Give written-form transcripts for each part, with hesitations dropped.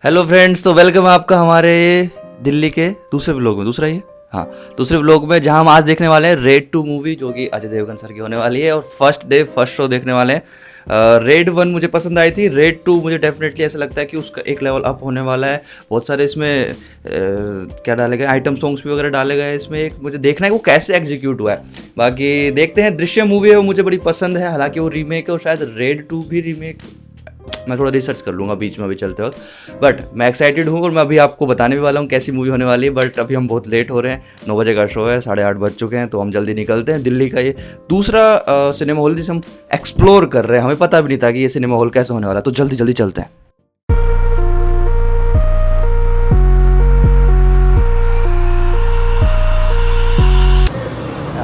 Hello friends, तो welcome है आपका हमारे दिल्ली के दूसरे व्लॉग में। दूसरा ही हाँ, दूसरे व्लॉग में जहां हम आज देखने वाले हैं रेड 2 मूवी, जो कि अजय देवगन सर की होने वाली है और फर्स्ट डे फर्स्ट शो देखने वाले हैं। रेड 1 मुझे पसंद आई थी, रेड 2 मुझे डेफिनेटली ऐसा लगता है कि उसका एक लेवल अप होने वाला है। बहुत सारे इसमें क्या डाले गए, आइटम सॉन्ग्स भी वगैरह डाले गए इसमें। एक मुझे देखना है वो कैसे एग्जीक्यूट हुआ है। बाकी देखते हैं। दृश्यम मूवी है वो मुझे बड़ी पसंद है, हालांकि वो रीमेक है और शायद रेड 2 भी रीमेक। मैं थोड़ा रिसर्च कर लूँगा बीच में अभी चलते वक्त। बट मैं एक्साइटेड हूँ और मैं अभी आपको बताने भी वाला हूँ कैसी मूवी होने वाली है। बट अभी हम बहुत लेट हो रहे हैं, 9 बजे का शो है, 8:30 बज चुके हैं, तो हम जल्दी निकलते हैं। दिल्ली का ये दूसरा सिनेमा हॉल जिसे हम एक्सप्लोर कर रहे हैं, हमें पता भी नहीं था कि ये सिनेमा हॉल कैसा होने वाला है, तो जल्दी जल्दी चलते हैं।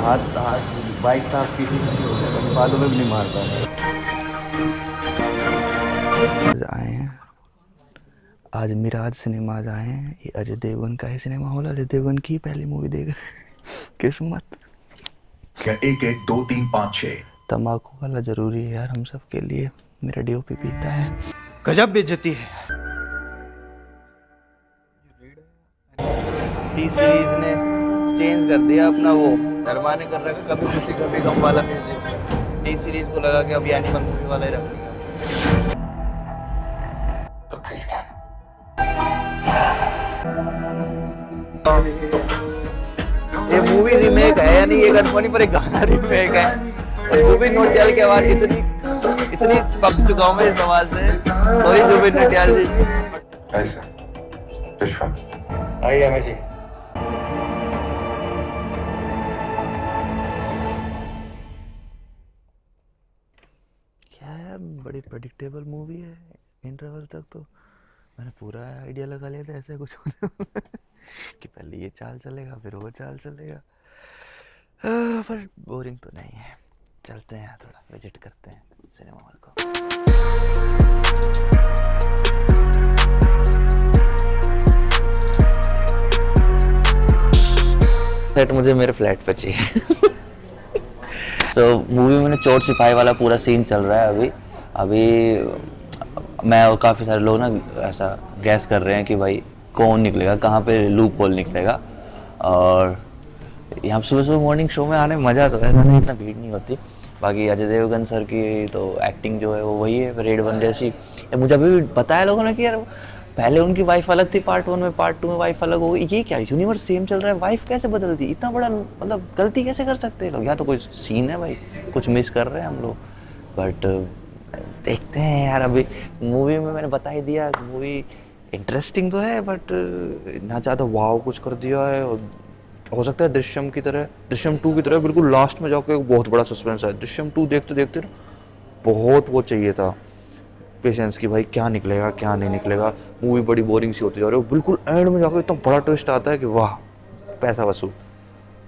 हाथ हाथ बाइक साफ की थी, बालों में भी नहीं मारता आए हैं। आज मिराज सिनेमाज आए हैं। ये अजय देवगन का ही सिनेमा हॉल, अजय देवगन की पहली मूवी देख किस्मत। 1 1 2 3 5 6 तम्बाकू वाला जरूरी है यार हम सब के लिए। मेरा डीओपी पीता है। गजब बेइज्जती है। टी सीरीज ने चेंज कर दिया अपना, वो धर्मा ने कर रखा कभी खुशी कभी गम वाला म्यूजिक। टी सीरीज को लगा कि अब एनिमल मूवी वाला ही रख दिया। तो ठीक है। ये मूवी रीमेक है, यानी ये गनफनी पर एक गाना रीमेक है। और जुबिन नौटियाल की आवाज इतनी इतनी पक चुका हूं मैं इस आवाज से। सॉरी जुबिन नौटियाल जी। ऐसा रिश्वत आइए हमें जी। क्या है, बड़ी प्रेडिक्टेबल मूवी है। इंटरवल तक तो मैंने पूरा आइडिया लगा लिया था ऐसे कुछ होने वाला है कि पहले ये चाल चलेगा फिर वो चाल चलेगा। पर बोरिंग तो नहीं है। चलते हैं, थोड़ा विजिट करते हैं सिनेमा हॉल को। सेट मुझे मेरे फ्लैट पे चाहिए। तो मूवी में चोर सिपाही वाला पूरा सीन चल रहा है अभी। मैं और काफ़ी सारे लोग ना ऐसा गैस कर रहे हैं कि भाई कौन निकलेगा, कहाँ पे लूप होल निकलेगा। और यहाँ सुबह सुबह मॉर्निंग शो में आने में मज़ा तो है, इतना भीड़ नहीं होती। बाकी अजय देवगन सर की तो एक्टिंग जो है वो वही है, रेड 1 जैसी। मुझे अभी भी बताया लोगों ने कि यार पहले उनकी वाइफ अलग थी पार्ट 1 में, पार्ट 2 में वाइफ अलग हो गई। ये क्या यूनिवर्स सेम चल रहा है, वाइफ कैसे बदलती, इतना बड़ा मतलब गलती कैसे कर सकते हैं लोग। या तो कोई सीन है भाई, कुछ मिस कर रहे हैं हम लोग। बट देखते हैं यार। अभी मूवी में मैंने बता ही दिया, मूवी इंटरेस्टिंग तो है बट ना ज़्यादा वाव कुछ कर दिया है। और हो सकता है दृश्यम की तरह, दृश्यम 2 की तरह बिल्कुल लास्ट में जाकर एक बहुत बड़ा सस्पेंस है। दृश्यम 2 देखते देखते ना बहुत वो चाहिए था पेशेंस की, भाई क्या निकलेगा क्या नहीं निकलेगा। मूवी बड़ी बोरिंग सी होती जा रही है, बिल्कुल एंड में जाकर इतना बड़ा ट्विस्ट आता है कि वाह, पैसा वसूल।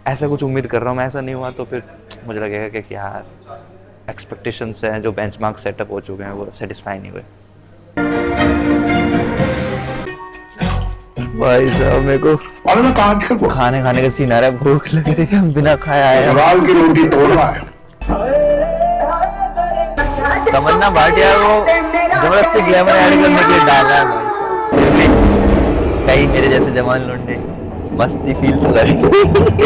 ऐसा कुछ उम्मीद कर रहा हूँ मैं, ऐसा नहीं हुआ तो फिर मुझे लगेगा कि यार एक्सपेक्टेशंस हैं जो बेंचमार्क सेटअप हो चुके हैं वो सेटिस्फाई नहीं हुए। भाई साहब मेरे को खाने खाने का सीन आ रहा है, भूख लग रही है, बिना खाया आया। सवाल की रोटी तोड़ रहा है। तमन्ना भाटिया को जबरदस्ती ग्लैमर ऐड करने के लिए डाल रहा है भाई साहब। कई मेरे जैसे जवान लौंडे मस्ती फील तो करेंगे।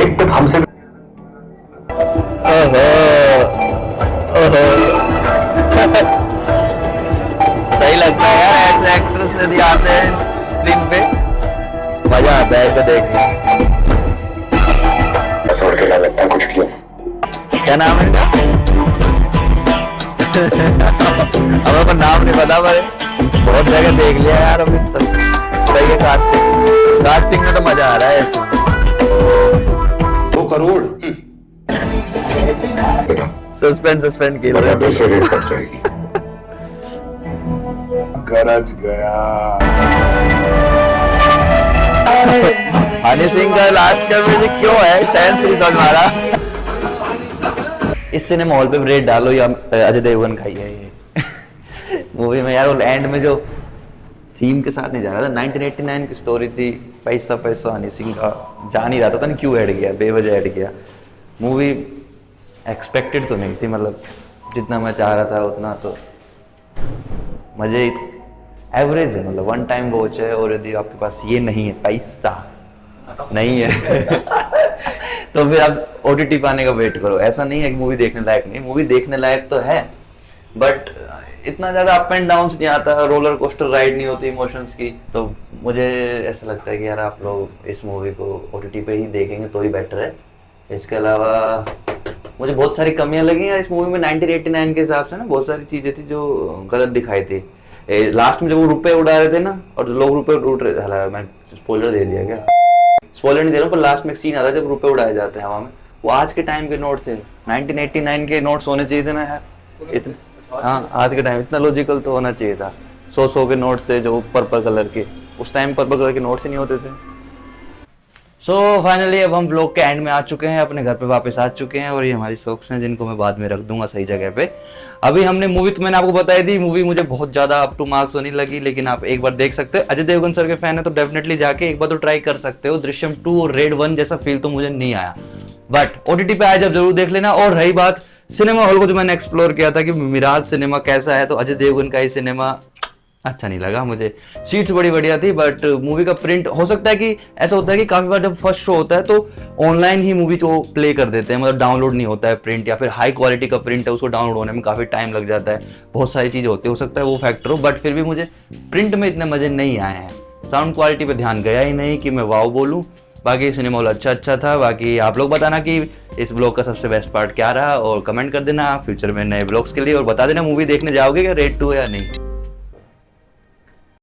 एक तक हमसे ओहो ओहो सही लगता है यार, ऐसे एक्ट्रेस यदि आते हैं स्क्रीन पे मजा आता है इनको देखने। छोड़ के क्या लगता कुछ क्यों। क्या नाम है इनका? हमें पर नाम नहीं पता, पर बहुत जगह देख लिया यार अभी सब। सही है कास्टिंग में तो मजा आ रहा है इसमें। 2 करोड़ सस्पेंड की बड़ा दूसरे रेट पड़ जाएगी। गरज गया। हनी सिंह का लास्ट का म्यूजिक क्यों है, सेंस नहीं समझ मारा। इस सिनेमा हॉल पे रेट डालो या अजय देवगन का ही है ये मूवी में यार। वो एंड में जो थीम के साथ नहीं जा रहा था, 1989 की स्टोरी थी, पैसा पैसा हनी सिंह का जा नहीं रहा था, पता नहीं क्यों ऐड किया, बेवजह ऐड किया। मूवी एक्सपेक्टेड तो नहीं थी, मतलब जितना मैं चाह रहा था उतना तो मज़े एवरेज है, मतलब वन टाइम वॉच है। और यदि आपके पास ये नहीं है, पैसा नहीं है तो फिर आप OTT पे आने का वेट करो। ऐसा नहीं है कि मूवी देखने लायक नहीं, मूवी देखने लायक तो है, बट इतना ज्यादा अप एंड डाउन नहीं आता, रोलर कोस्टर राइड नहीं होती इमोशंस की। तो मुझे ऐसा लगता है कि यार आप लोग इस मूवी को OTT पे ही देखेंगे तो ही बेटर है। इसके अलावा मुझे बहुत सारी कमियां लगी यार इस मूवी में। 1989 के हिसाब से ना बहुत सारी चीजें थी जो गलत दिखाई थी। लास्ट में जब वो रुपए उड़ा रहे थे ना, और जो लोग रुपए उड़ रहे थे, मैं स्पॉइलर दे दिया क्या? स्पॉइलर नहीं दे रहा हूँ, पर लास्ट में एक सीन आता है जब रुपए उड़ाए जाते हैं हवा में, वो आज के टाइम के नोट थे। 1989 के नोट्स होने चाहिए थे ना यार इतने। हाँ, आज के टाइम इतना लॉजिकल तो होना चाहिए था। 100 के नोट्स थे जो पर्पल कलर के, उस टाइम पर्पल कलर के नोट्स ही नहीं होते थे। सो फाइनली अब हम ब्लॉग के एंड में आ चुके हैं, अपने घर पे वापस आ चुके हैं, और ये हमारी सॉक्स हैं जिनको मैं बाद में रख दूंगा सही जगह पे। अभी हमने मूवी, तो मैंने आपको बताई थी, मूवी मुझे बहुत ज्यादा अप टू मार्क्स होने लगी, लेकिन आप एक बार देख सकते हो। अजय देवगन सर के फैन है तो डेफिनेटली जाके एक बार तो ट्राई कर सकते हो। दृश्यम 2 और रेड 1 जैसा फील तो मुझे नहीं आया, बट OTT पे आया जब जरूर देख लेना। और रही बात सिनेमा हॉल को, जो मैंने एक्सप्लोर किया था कि मिराज सिनेमा कैसा है, तो अजय देवगन का ही सिनेमा अच्छा नहीं लगा मुझे। सीट्स बड़ी बढ़िया थी, बट मूवी का प्रिंट, हो सकता है कि ऐसा होता है कि काफी बार जब फर्स्ट शो होता है तो ऑनलाइन ही मूवी को प्ले कर देते हैं, मतलब डाउनलोड नहीं होता है प्रिंट, या फिर हाई क्वालिटी का प्रिंट है उसको डाउनलोड होने में काफी टाइम लग जाता है, बहुत सारी चीजें होती है, हो सकता है वो फैक्टर हो। बट फिर भी मुझे प्रिंट में इतने मजे नहीं आए हैं। साउंड क्वालिटी पे ध्यान गया ही नहीं कि मैं वाव बोलूँ। बाकी सिनेमा हॉल अच्छा था। बाकी आप लोग बताना कि इस ब्लॉग का सबसे बेस्ट पार्ट क्या रहा, और कमेंट कर देना फ्यूचर में नए ब्लॉग्स के लिए, और बता देना मूवी देखने जाओगे क्या रेड 2 या नहीं।